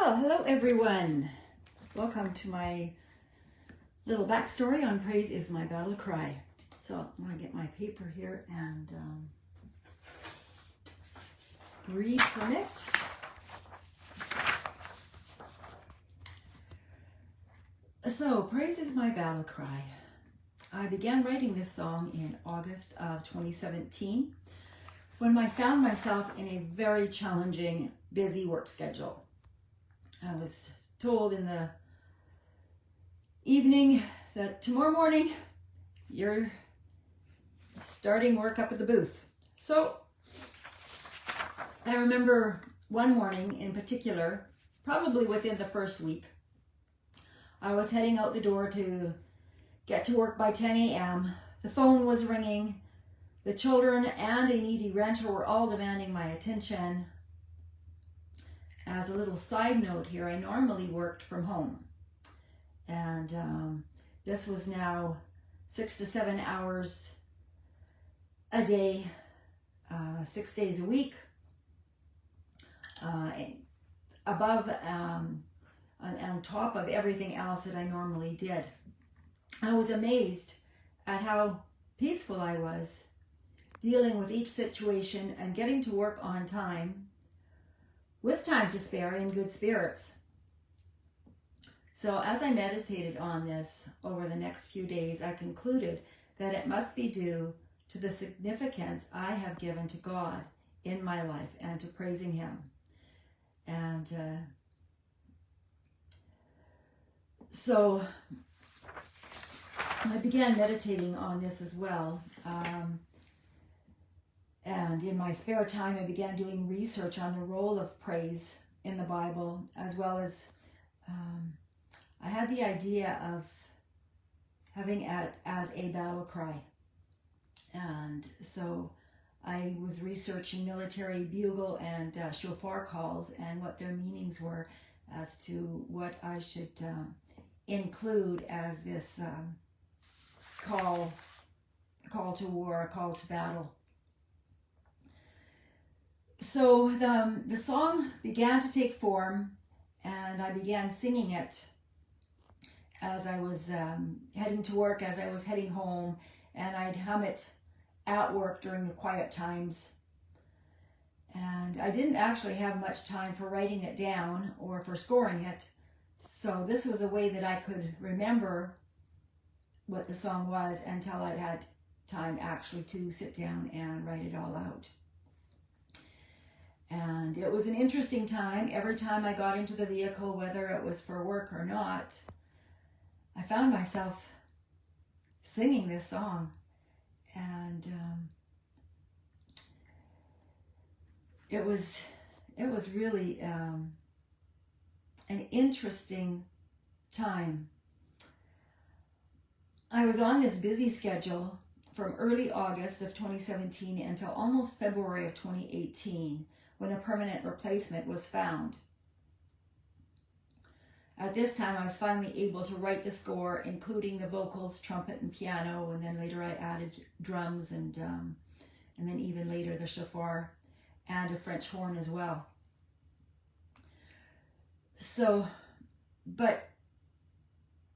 Well, hello everyone. Welcome to my little backstory on Praise is My Battle Cry. So I'm going to get my paper here and read from it. So, Praise is My Battle Cry. I began writing this song in August of 2017 when I found myself in a very challenging, busy work schedule. I was told in the evening that tomorrow morning you're starting work up at the booth. So I remember one morning in particular, probably within the first week, I was heading out the door to get to work by 10 a.m. The phone was ringing. The children and a needy renter were all demanding my attention. As a little side note here, I normally worked from home. And this was now 6 to 7 hours a day, 6 days a week, above on top of everything else that I normally did. I was amazed at how peaceful I was dealing with each situation and getting to work on time, with time to spare, in good spirits. So as I meditated on this over the next few days, I concluded that it must be due to the significance I have given to God in my life and to praising Him. And so I began meditating on this as well. And in my spare time, I began doing research on the role of praise in the Bible, as well as I had the idea of having it as a battle cry. And so I was researching military bugle and shofar calls and what their meanings were as to what I should include as this call to war, a call to battle. So the song began to take form, and I began singing it as I was heading to work, as I was heading home, and I'd hum it at work during the quiet times. And I didn't actually have much time for writing it down or for scoring it, so this was a way that I could remember what the song was until I had time actually to sit down and write it all out. And it was an interesting time. Every time I got into the vehicle, whether it was for work or not, I found myself singing this song. And it was really an interesting time. I was on this busy schedule from early August of 2017 until almost February of 2018, when a permanent replacement was found. At this time, I was finally able to write the score, including the vocals, trumpet, and piano, and then later I added drums and then even later the shofar and a French horn as well. So, but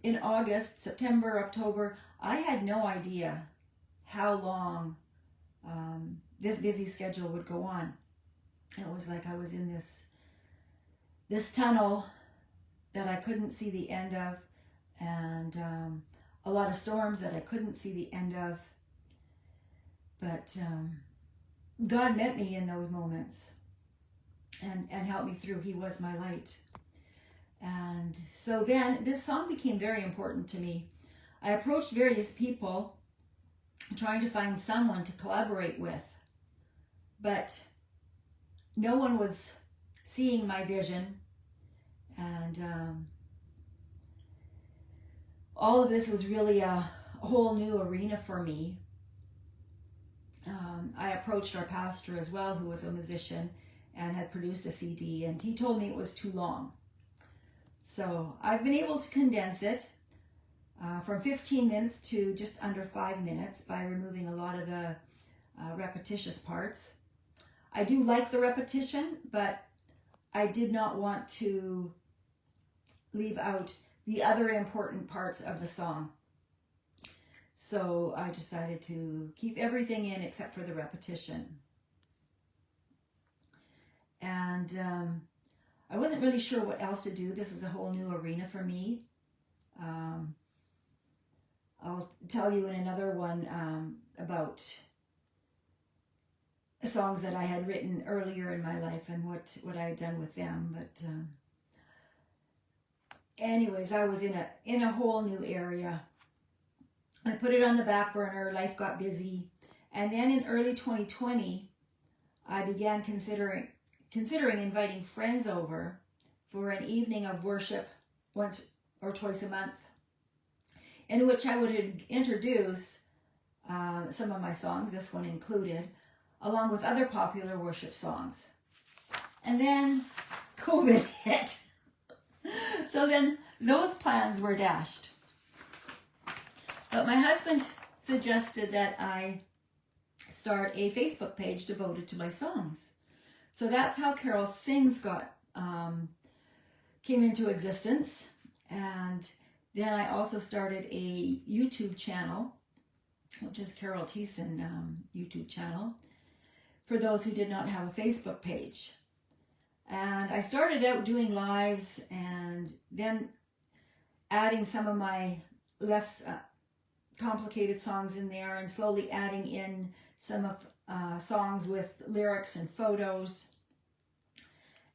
in August, September, October, I had no idea how long this busy schedule would go on. It was like I was in this tunnel that I couldn't see the end of, and a lot of storms that I couldn't see the end of. But God met me in those moments and helped me through. He was my light. And so then this song became very important to me. I approached various people trying to find someone to collaborate with, but no one was seeing my vision, and all of this was really a whole new arena for me. I approached our pastor as well, who was a musician and had produced a CD, and he told me it was too long. So I've been able to condense it from 15 minutes to just under 5 minutes by removing a lot of the repetitious parts. I do like the repetition, but I did not want to leave out the other important parts of the song. So I decided to keep everything in except for the repetition. And I wasn't really sure what else to do. This is a whole new arena for me. I'll tell you in another one about songs that I had written earlier in my life and what I had done with them. But anyways, I was in a whole new area. I put it on the back burner. Life got busy, and then in early 2020, I began considering inviting friends over for an evening of worship once or twice a month, in which I would introduce some of my songs, this one included, along with other popular worship songs. And then COVID hit. So then those plans were dashed. But my husband suggested that I start a Facebook page devoted to my songs. So that's how Carol Sings came into existence. And then I also started a YouTube channel, which is Carol Thiessen YouTube channel, for those who did not have a Facebook page. And I started out doing lives and then adding some of my less complicated songs in there, and slowly adding in some of songs with lyrics and photos.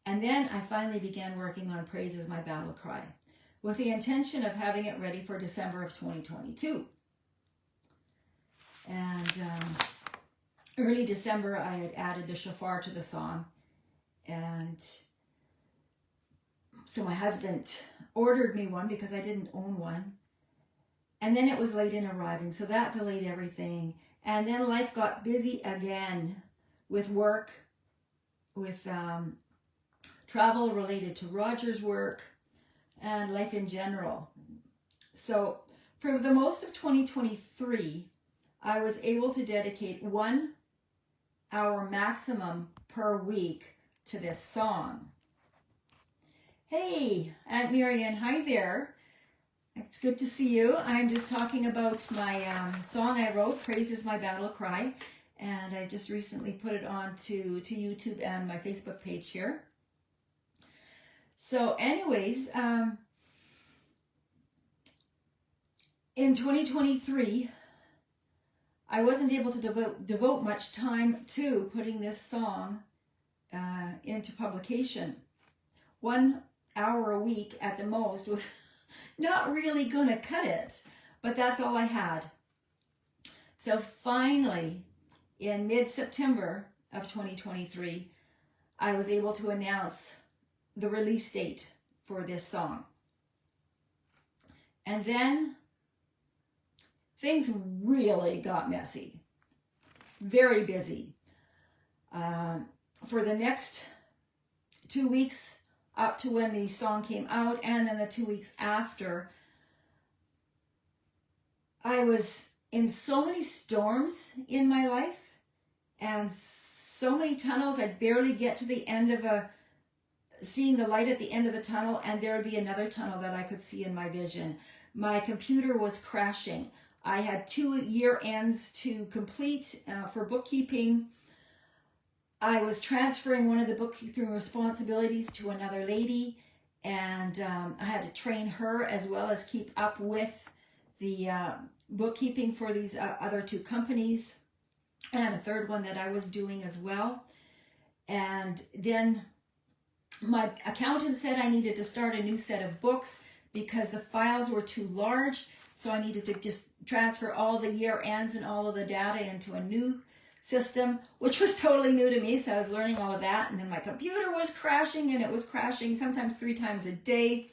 And then I finally began working on Praise Is My Battlecry, with the intention of having it ready for December of 2022. And early December, I had added the shofar to the song. And so my husband ordered me one because I didn't own one. And then it was late in arriving, so that delayed everything. And then life got busy again with work, with travel related to Roger's work, and life in general. So for the most of 2023, I was able to dedicate 1 hour maximum per week to this song. Hey, Aunt Marianne, hi there. It's good to see you. I'm just talking about my song I wrote, Praise Is My Battlecry, and I just recently put it on to YouTube and my Facebook page here. So anyways, in 2023, I wasn't able to devote much time to putting this song into publication. 1 hour a week at the most was not really gonna cut it, but that's all I had. So finally, in mid-September of 2023, I was able to announce the release date for this song. And then things really got messy, very busy. For the next 2 weeks, up to when the song came out, and then the 2 weeks after, I was in so many storms in my life and so many tunnels. I'd barely get to the end of seeing the light at the end of the tunnel, and there would be another tunnel that I could see in my vision. My computer was crashing. I had 2 year ends to complete for bookkeeping. I was transferring one of the bookkeeping responsibilities to another lady, and I had to train her as well as keep up with the bookkeeping for these other 2 companies, and a third one that I was doing as well. And then my accountant said I needed to start a new set of books because the files were too large, so I needed to just transfer all the year ends and all of the data into a new system, which was totally new to me, so I was learning all of that. And then my computer was crashing, and it was crashing sometimes 3 times a day.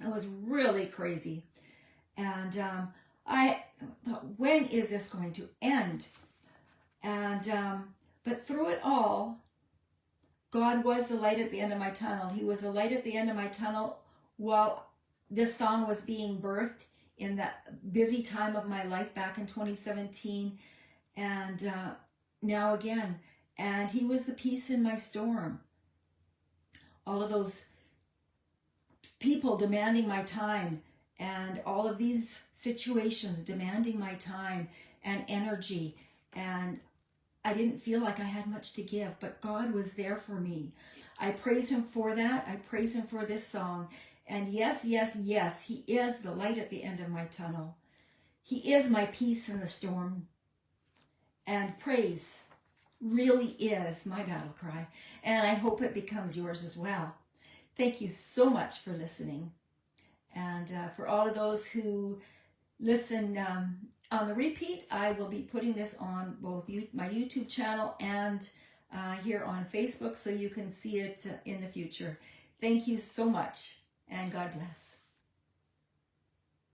It was really crazy. And I thought, when is this going to end? And but through it all, God was the light at the end of my tunnel. He was the light at the end of my tunnel while this song was being birthed in that busy time of my life back in 2017. And now again, and he was the peace in my storm. all of those people demanding my time, and all of these situations demanding my time and energy, and I didn't feel like I had much to give, but God was there for me. I praise him for that. I praise him for this song. And yes, yes, yes, he is the light at the end of my tunnel. He is my peace in the storm. And praise really is my battle cry. And I hope it becomes yours as well. Thank you so much for listening. And for all of those who listen on the repeat, I will be putting this on both my YouTube channel and here on Facebook, so you can see it in the future. Thank you so much, and God bless.